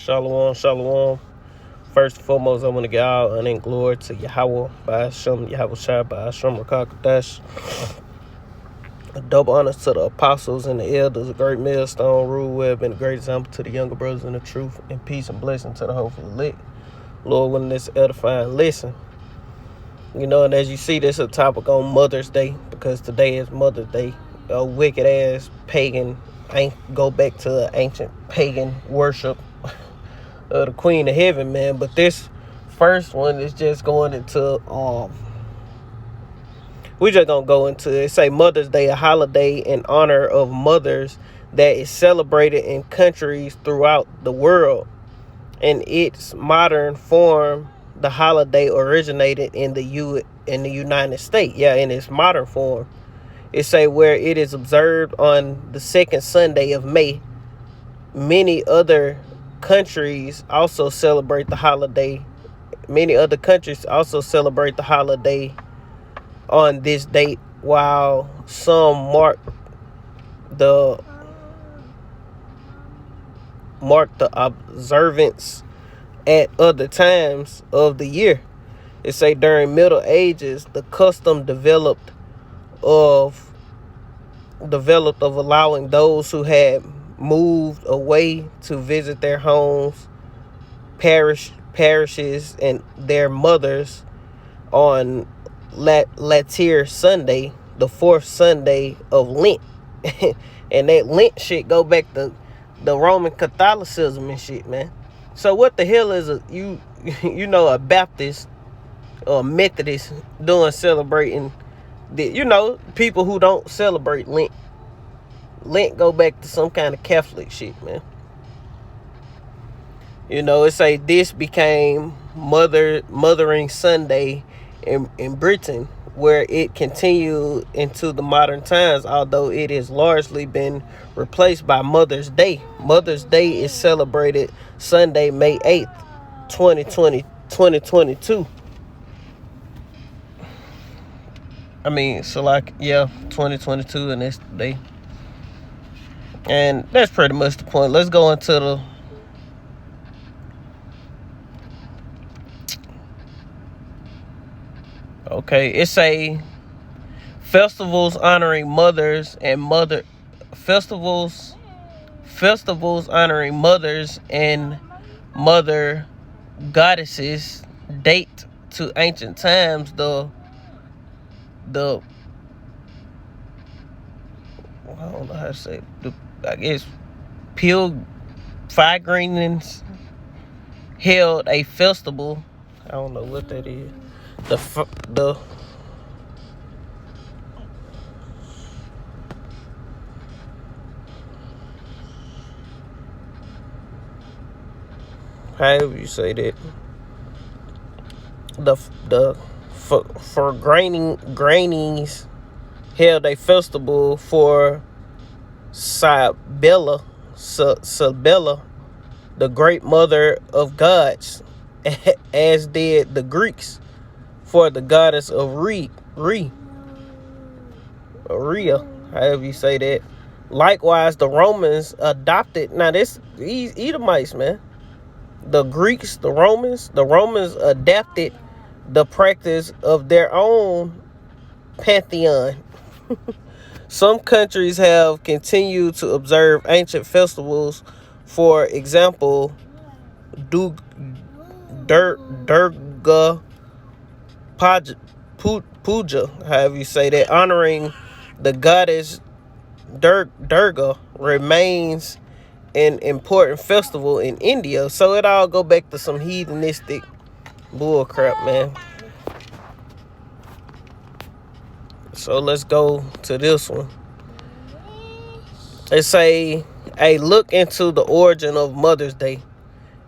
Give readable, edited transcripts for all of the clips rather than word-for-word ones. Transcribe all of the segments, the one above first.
Shalom, shalom. First and foremost, I want to give all honor and glory to Yahweh, by Hashem, Yahweh Shai, by Hashem, Rakakadash. A double honor to the apostles and the elders, a great millstone, rule web, and a great example to the younger brothers in the truth, and peace and blessing to the hopefully lit. Lord, willing this edifying listen. And as you see, this is a topic on Mother's Day, because today is Mother's Day. A wicked ass pagan, go back to ancient pagan worship of the Queen of Heaven, man. But this first one is just going into we just gonna go into it. Say Mother's Day, a holiday in honor of mothers that is celebrated in countries throughout the world. In its modern form, the holiday originated in the United States. Yeah, in its modern form. It say where it is observed on the second Sunday of May. Many other countries also celebrate the holiday. Many other countries also celebrate the holiday on this date, while some mark the observance at other times of the year. It say during Middle Ages, the custom developed of allowing those who had moved away to visit their homes, parishes, and their mothers on Latter Sunday, the fourth Sunday of Lent. And that Lent shit go back to the Roman Catholicism and shit, man. So what the hell is a Baptist or Methodist doing celebrating people who don't celebrate Lent? Lent go back to some kind of Catholic shit, man. It say this became Mothering Sunday in Britain, where it continued into the modern times, although it has largely been replaced by Mother's Day. Mother's Day is celebrated Sunday, May 8th, 2022. 2022, and that's the day. And that's pretty much the point. Let's go into the it's a festivals honoring mothers and festivals honoring mothers and mother goddesses date to ancient times. I don't know how to say it. I guess Pilgrims held a festival. I don't know what that is. However you say that. For Grainies held a festival for Cybele, the great mother of gods, as did the Greeks for the goddess of Rhea, however you say that. Likewise, the Romans adopted. Now this these Edomites, man. The Greeks, the Romans adapted the practice of their own pantheon. Some countries have continued to observe ancient festivals. For example, Durga Puja, however you say that, honoring the goddess Durga, remains an important festival in India. So it all go back to some heathenistic bull crap, man. So let's go to this one. It's a look into the origin of Mother's Day.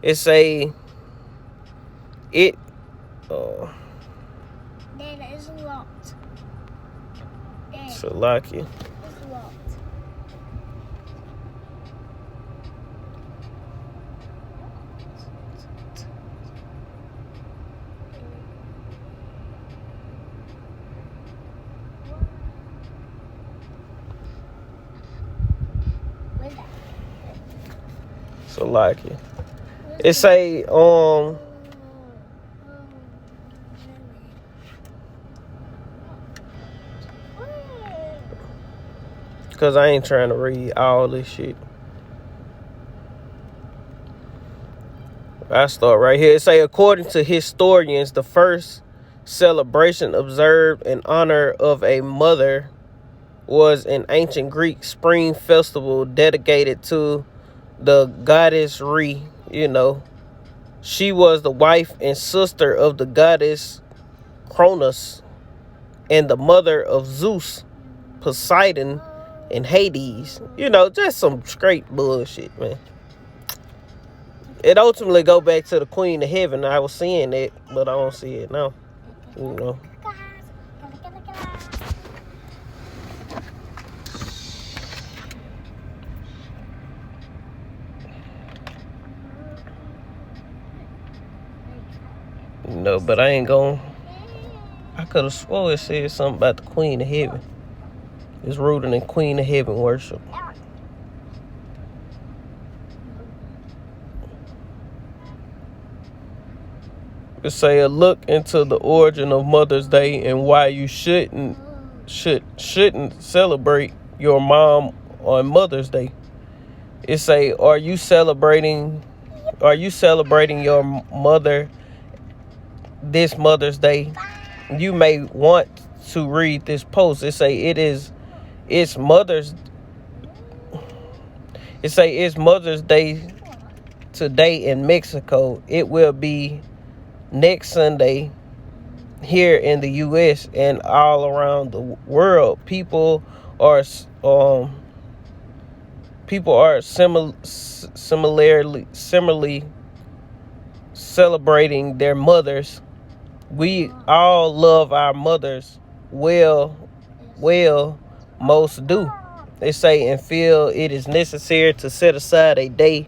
It's a it Dad, it's locked. Salaki. It's locked. Salaki. It say cause I ain't trying to read all this shit. I start right here. It say, according to historians, the first celebration observed in honor of a mother was an ancient Greek spring festival dedicated to the goddess Re. She was the wife and sister of the goddess Cronus and the mother of Zeus, Poseidon, and Hades. Just some straight bullshit, man. It ultimately go back to the Queen of Heaven. I was seeing it, but I don't see it now. But I ain't going. I could have swore it said something about the Queen of Heaven. It's rooted in Queen of Heaven worship. It say a look into the origin of Mother's Day and why you shouldn't celebrate your mom on Mother's Day. It say, are you celebrating your mother this Mother's Day? You may want to read this post. It say it's Mother's Day today in Mexico. It will be next Sunday here in the U.S. and all around the world. People are similarly celebrating their mothers. We all love our mothers. Well, most do. They say and feel it is necessary to set aside a day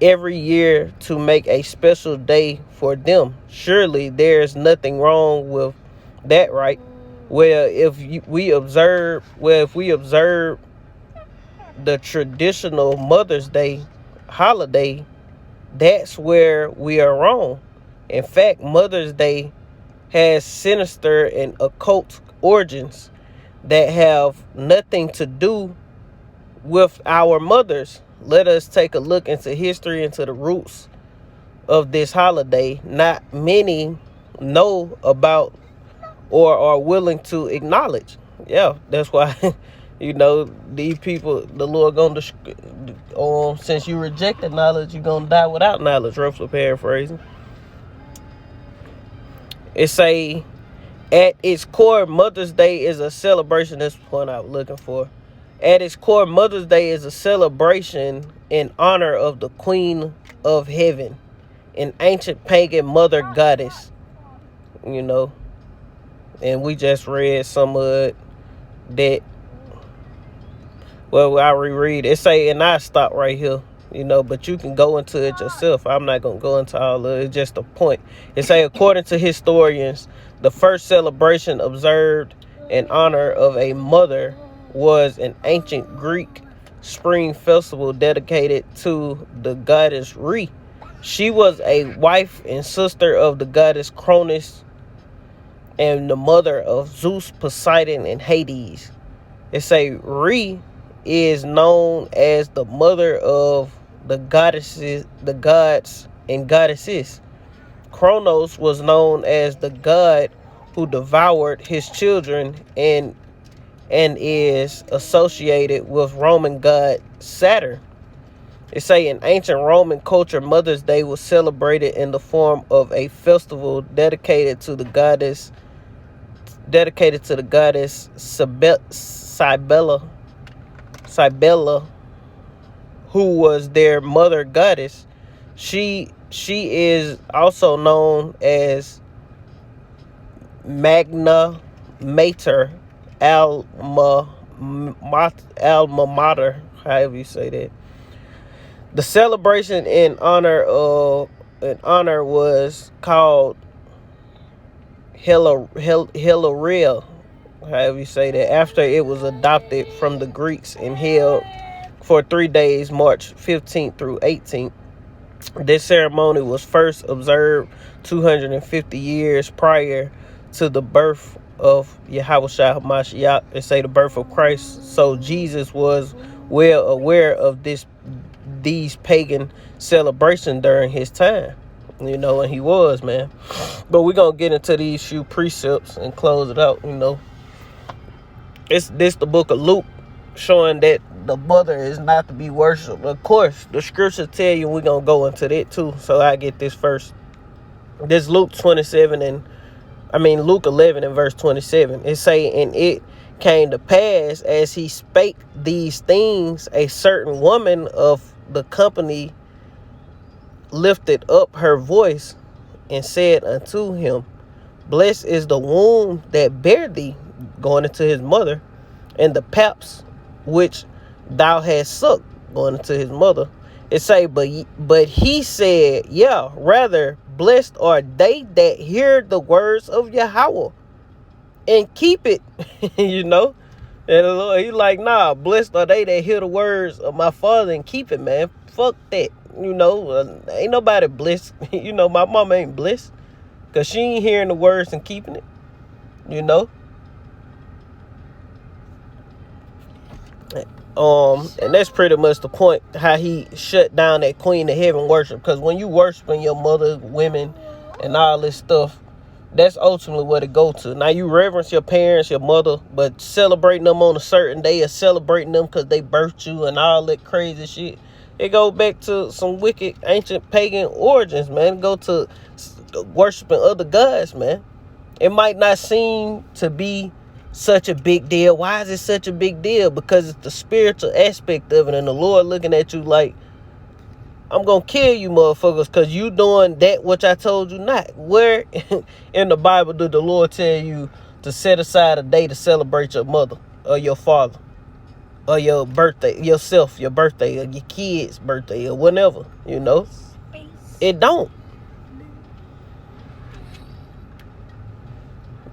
every year to make a special day for them. Surely there's nothing wrong with that, right? Well, if we observe the traditional Mother's Day holiday, that's where we are wrong. In fact, Mother's Day has sinister and occult origins that have nothing to do with our mothers. Let us take a look into history, into the roots of this holiday. Not many know about or are willing to acknowledge. Yeah, that's why, these people, the Lord gonna, since you rejected knowledge, you're gonna die without knowledge, roughly paraphrasing. It say, at its core, Mother's Day is a celebration. That's the point I was looking for. At its core, Mother's Day is a celebration in honor of the Queen of Heaven, an ancient pagan mother goddess. And we just read some of it that, well, I'll reread it. It say, and I stop right here, but you can go into it yourself. I'm not going to go into all of it. It's just a point. It say, according to historians, the first celebration observed in honor of a mother was an ancient Greek spring festival dedicated to the goddess Re. She was a wife and sister of the goddess Cronus and the mother of Zeus, Poseidon, and Hades. It say Re is known as the mother of the goddesses, the gods and goddesses. Kronos was known as the god who devoured his children and is associated with Roman god Saturn. It say in ancient Roman culture, Mother's Day was celebrated in the form of a festival dedicated to the goddess Cybele, who was their mother goddess. She is also known as Magna Mater, alma mater, however you say that. The celebration in honor was called Hilaria, however you say that, after it was adopted from the Greeks and held for 3 days, March 15th through 18th. This ceremony was first observed 250 years prior to the birth of Yahushua HaMashiach, and say the birth of Christ. So Jesus was well aware of these pagan celebrations during his time. You know, and he was, man. But we're going to get into these few precepts and close it out, you know. It's the book of Luke, showing that the mother is not to be worshipped. Of course, the scriptures tell you we're going to go into that too. So I get this first. This Luke 11 and verse 27. It say, and it came to pass as he spake these things, a certain woman of the company lifted up her voice and said unto him, blessed is the womb that bare thee, going into his mother, and the paps which thou hast sucked, going into his mother. It say, but he said, yeah, rather blessed are they that hear the words of Yahweh and keep it. You know, and the Lord, he like, nah, blessed are they that hear the words of my father and keep it, man. Fuck that. You know, ain't nobody blessed. You know, my mama ain't blessed because she ain't hearing the words and keeping it. You know. And that's pretty much the point, how he shut down that Queen of Heaven worship. Because when you worshiping your mother, women, and all this stuff, that's ultimately what it go to. Now, you reverence your parents, your mother, but celebrating them on a certain day, or celebrating them because they birthed you and all that crazy shit, it go back to some wicked, ancient, pagan origins, man. It go to worshiping other gods, man. It might not seem to be such a big deal. Why is it such a big deal? Because it's the spiritual aspect of it, and the Lord looking at you like, I'm gonna kill you motherfuckers because you doing that which I told you not. Where in the Bible did the Lord tell you to set aside a day to celebrate your mother or your father or your birthday, yourself, your birthday, or your kid's birthday, or whatever, you know? It don't.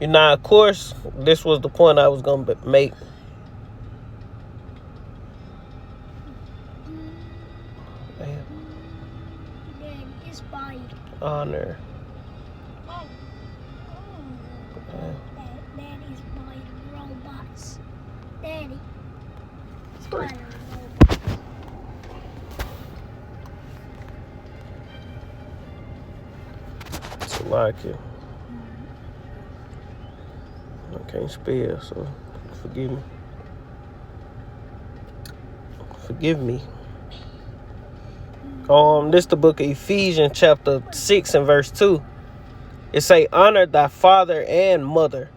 You know, of course, this was the point I was going to make. Honor. Daddy's buying robots. Daddy. Spider It's like it. I can't spell, so forgive me. Forgive me. This the book of Ephesians chapter 6 and verse 2. It say, honor thy father and mother,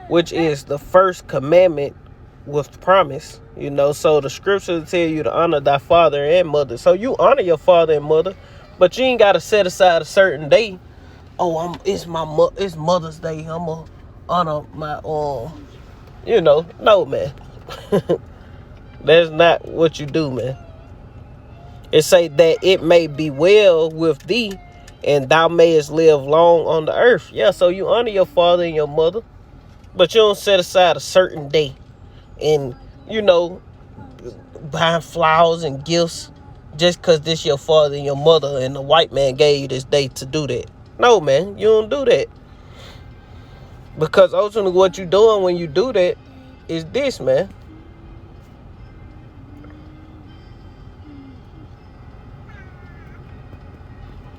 which is the first commandment with promise. You know, so the scriptures tell you to honor thy father and mother. So you honor your father and mother, but you ain't got to set aside a certain day. Oh, it's Mother's Day. I'm gonna honor my you know, no, man. That's not what you do, man. It say that it may be well with thee and thou mayest live long on the earth. Yeah, so you honor your father and your mother, but you don't set aside a certain day and, you know, buying flowers and gifts just because this your father and your mother and the white man gave you this day to do that. No, man, you don't do that. Because ultimately what you doing when you do that is this, man.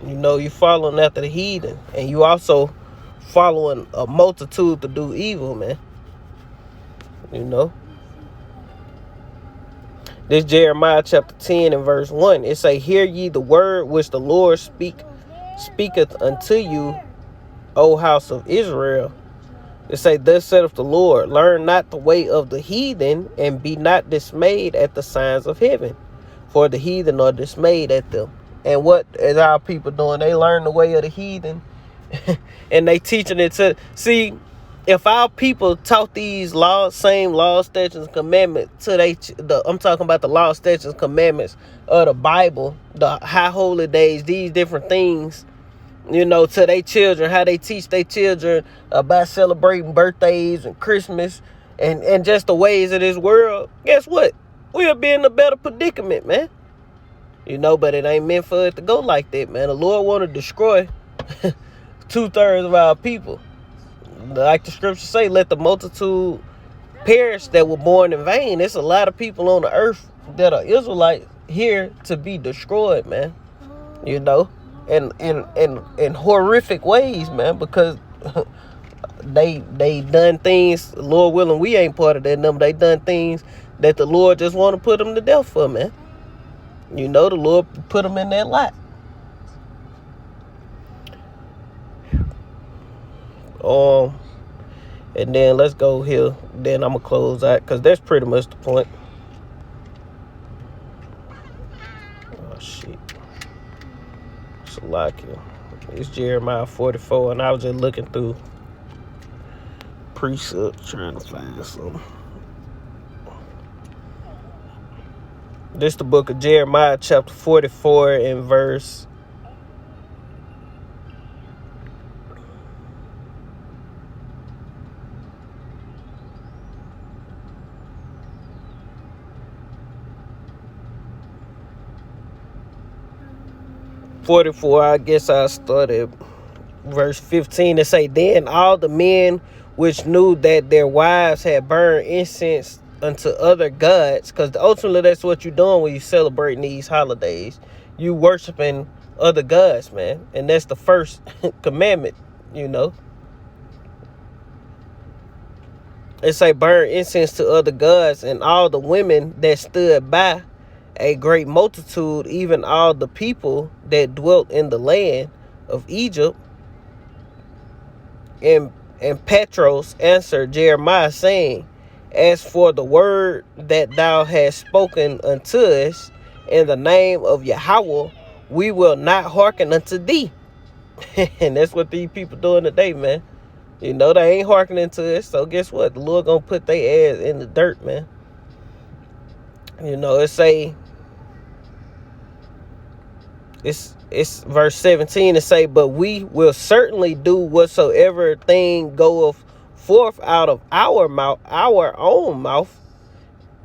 You know, you following after the heathen, and you also following a multitude to do evil, man. You know. This Jeremiah chapter 10 and verse 1. It say, hear ye the word which the Lord speaketh unto you, O house of Israel. It say, thus saith the Lord, learn not the way of the heathen, and be not dismayed at the signs of heaven, for the heathen are dismayed at them. And what is our people doing? They learn the way of the heathen and they teaching it to, see, if our people taught these same laws, statutes, and commandments to I'm talking about the laws, statutes, and commandments of the Bible, the high holy days, these different things, you know, to their children, how they teach their children about celebrating birthdays and Christmas and just the ways of this world, guess what? We'll be in a better predicament, man. You know, but it ain't meant for it to go like that, man. The Lord want to destroy 2/3 of our people. Like the scriptures say, let the multitude perish that were born in vain. There's a lot of people on the earth that are Israelites here to be destroyed, man. You know, in horrific ways, man, because they done things, Lord willing, we ain't part of that number. They done things that the Lord just want to put them to death for, man. You know, the Lord put them in that lot. And then let's go here. Then I'm gonna close out because that's pretty much the point. Oh shit. Salakia. It's Jeremiah 44, and I was just looking through precepts trying to find something. This the book of Jeremiah, chapter 44, and verse 44. I guess I started verse 15 to say, then all the men which knew that their wives had burned incense unto other gods, because ultimately that's what you're doing when you celebrating these holidays. You worshiping other gods, man, and that's the first commandment. You know, it say burn incense to other gods, and all the women that stood by, a great multitude, even all the people that dwelt in the land of Egypt. And Petros answered Jeremiah, saying, as for the word that thou hast spoken unto us in the name of Yahweh, we will not hearken unto thee. And that's what these people doing today, man. You know, they ain't hearkening to us. So guess what? The Lord gonna put their ass in the dirt, man. You know, it's verse 17 to say, but we will certainly do whatsoever thing goeth forth out of our mouth, our own mouth,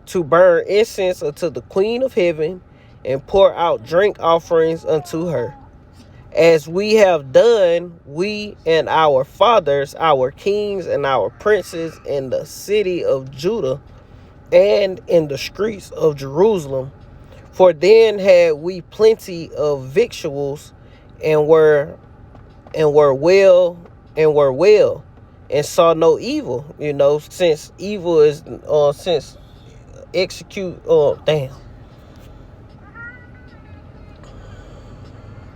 to burn incense unto the Queen of Heaven, and pour out drink offerings unto her, as we have done, we and our fathers, our kings and our princes, in the city of Judah and in the streets of Jerusalem. For then had we plenty of victuals, and were well, and saw no evil. You know, since evil is since execute. Damn.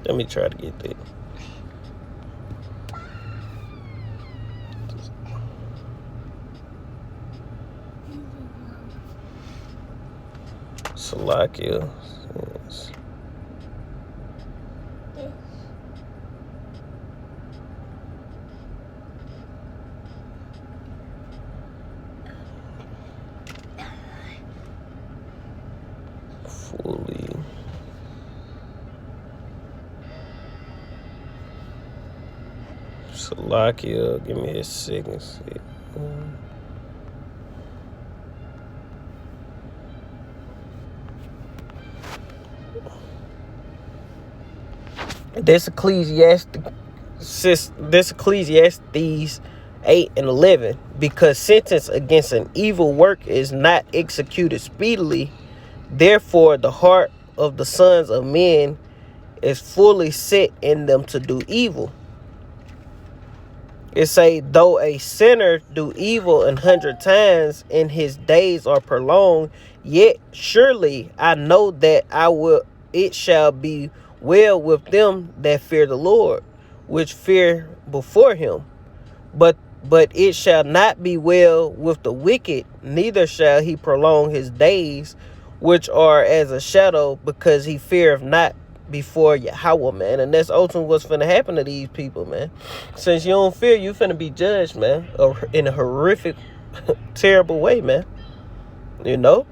Let me try to get that. Salakia. Yes. Fully. Salakia. Give me a second. This Ecclesiastes 8 and 11, because sentence against an evil work is not executed speedily, therefore the heart of the sons of men is fully set in them to do evil. It say, though a sinner do evil 100 times and his days are prolonged, yet surely I know that it shall be well with them that fear the Lord, which fear before him. But it shall not be well with the wicked, neither shall he prolong his days, which are as a shadow, because he feareth not before Yahweh, man. And that's ultimately what's finna happen to these people, man. Since you don't fear, you finna be judged, man, in a horrific, terrible way, man. You know?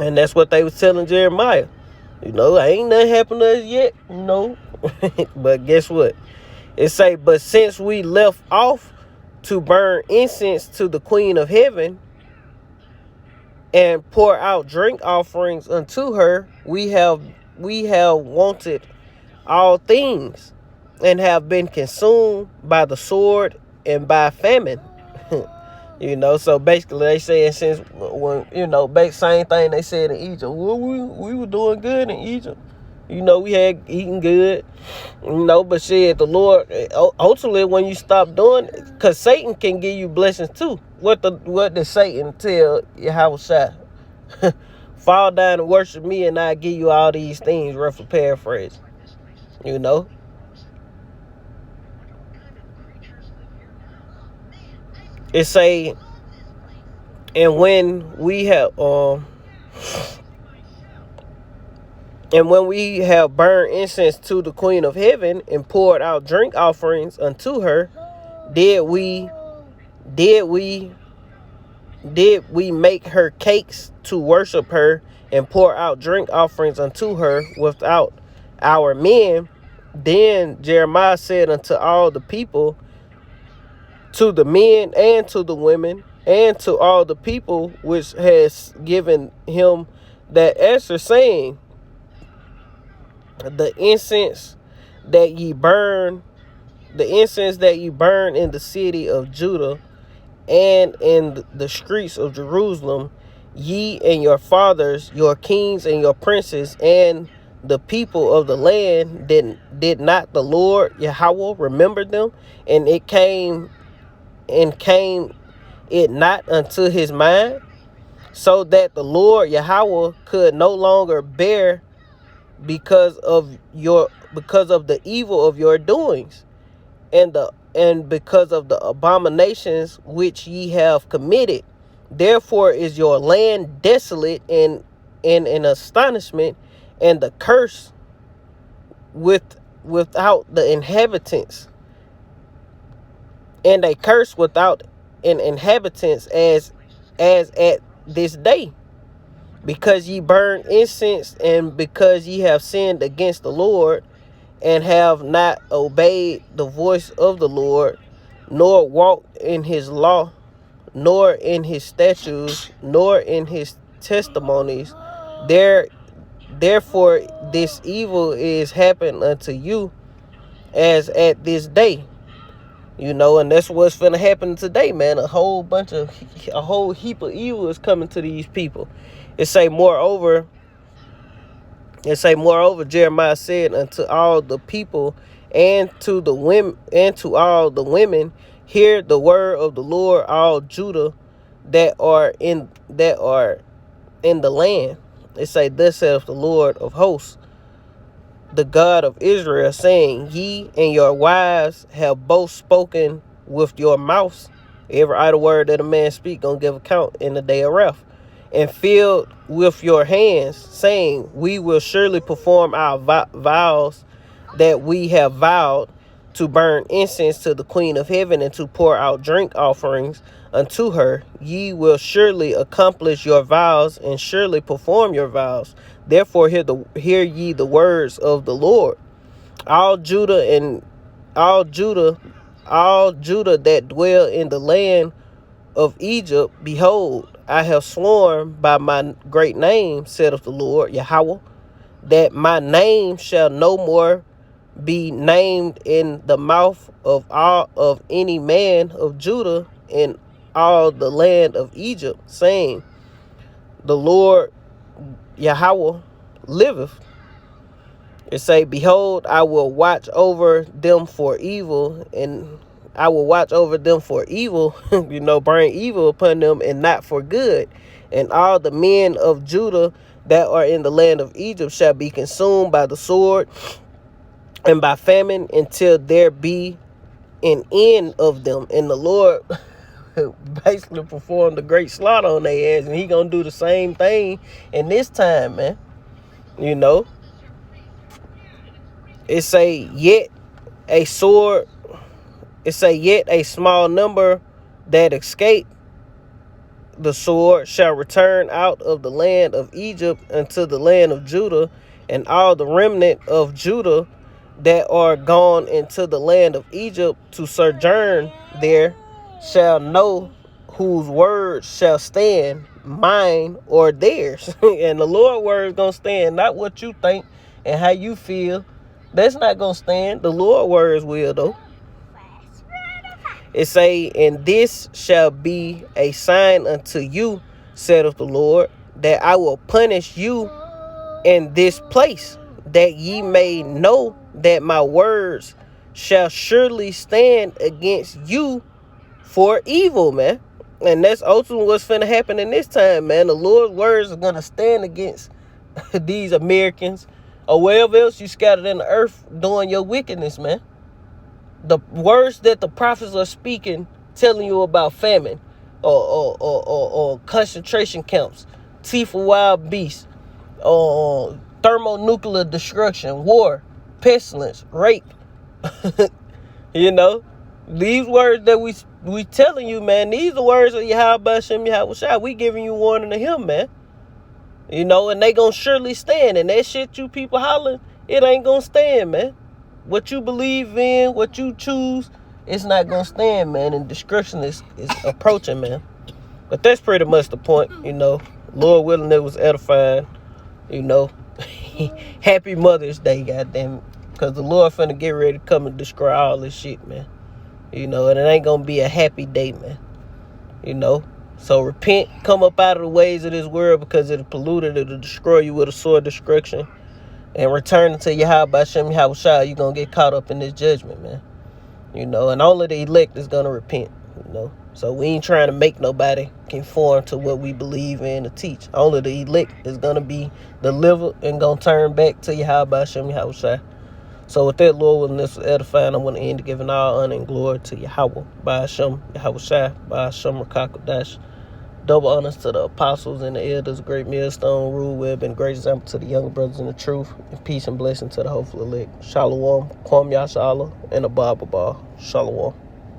And that's what they was telling Jeremiah. You know, ain't nothing happened to us yet, you know. But guess what? It say, but since we left off to burn incense to the Queen of Heaven, and pour out drink offerings unto her. We have wanted all things, and have been consumed by the sword and by famine. So basically they saying, since when, same thing they said in Egypt. Well, we were doing good in Egypt. We had eaten good. But shit, the Lord, ultimately, when you stop doing it, because Satan can give you blessings too. What did Satan tell Yahweh? Fall down and worship me, and I give you all these things, roughly paraphrase. It say, and when we have burned incense to the Queen of Heaven and poured out drink offerings unto her, did we make her cakes to worship her and pour out drink offerings unto her without our men? Then Jeremiah said unto all the people, to the men and to the women, and to all the people which has given him that answer, saying, the incense that ye burn in the city of Judah and in the streets of Jerusalem, ye and your fathers, your kings and your princes, and the people of the land, did not the Lord Yahweh remember them? And came it not unto his mind, so that the Lord Yahweh could no longer bear because of the evil of your doings, and because of the abominations which ye have committed. Therefore is your land desolate and in an astonishment, and the curse without the inhabitants, and a curse without an inhabitants as at this day, because ye burn incense, and because ye have sinned against the Lord, and have not obeyed the voice of the Lord, nor walked in his law, nor in his statutes, nor in his testimonies. Therefore this evil is happened unto you as at this day. And that's what's finna happen today, man. A whole heap of evil is coming to these people. It say moreover, Jeremiah said unto all the people and to the women, and to all the women, hear the word of the Lord, all Judah that are in the land. It say, thus saith the Lord of hosts, the God of Israel, saying, ye and your wives have both spoken with your mouths. Every idle word that a man speak gonna give account in the day of wrath. And filled with your hands, saying, we will surely perform our vows that we have vowed, to burn incense to the Queen of Heaven, and to pour out drink offerings unto her. Ye will surely accomplish your vows, and surely perform your vows. Therefore hear ye the words of the Lord. All Judah that dwell in the land of Egypt, behold, I have sworn by my great name, saith the Lord Yahweh, that my name shall no more be named in the mouth of any man of Judah in all the land of Egypt, saying, the Lord Yahweh liveth. It say, behold, I will watch over them for evil, and I will watch over them for evil, bring evil upon them, and not for good. And all the men of Judah that are in the land of Egypt shall be consumed by the sword and by famine, until there be an end of them. And the Lord basically performed a great slaughter on their ass, and he gonna do the same thing in this time, man. It say, yet a small number that escape the sword shall return out of the land of Egypt unto the land of Judah, and all the remnant of Judah that are gone into the land of Egypt to sojourn there shall know, whose word shall stand, mine or theirs. And the Lord word is gonna stand, not what you think and how you feel. That's not gonna stand. The Lord words will though. It say, and this shall be a sign unto you, saith the Lord, that I will punish you in this place, that ye may know that my words shall surely stand against you for evil, man. And that's ultimately what's finna happen in this time, man. The Lord's words are gonna stand against these Americans or wherever else you scattered in the earth doing your wickedness, man. The words that the prophets are speaking, telling you about famine or concentration camps, teeth of wild beasts, thermonuclear destruction, war, pestilence, rape. You know, these words that we telling you, man, these are words of Yahweh Shem Yahweh Shai. We giving you warning to him, man. You know, and they gonna surely stand. And that shit you people hollering, it ain't gonna stand, man. What you believe in, what you choose, it's not gonna stand, man. And destruction is approaching, man. But that's pretty much the point, you know. Lord willing, it was edifying, you know. Happy Mother's Day, goddamn it. Because the Lord finna get ready to come and destroy all this shit, man. You know, and it ain't gonna be a happy day, man. You know. So repent, come up out of the ways of this world, because it'll pollute it, it'll destroy you with a sword of destruction. And returning to Yahweh Shem Yahweh Shai, you're going to get caught up in this judgment, man. You know, and only the elect is going to repent, you know. So we ain't trying to make nobody conform to what we believe in or teach. Only the elect is going to be delivered and going to turn back to Yahweh Shem Yahweh Shai. So with that, Lord, when this is edifying, I want to end giving all honor and glory to Yahweh, by Hashem, Yahweh Shai, by Hashem Rakakadash. Double honors to the apostles and the elders, great millstone, rule web, and great example to the young brothers in the truth, and peace and blessing to the hopeful elect. Shalom, Kwam Yashala, and a Baba Shalom.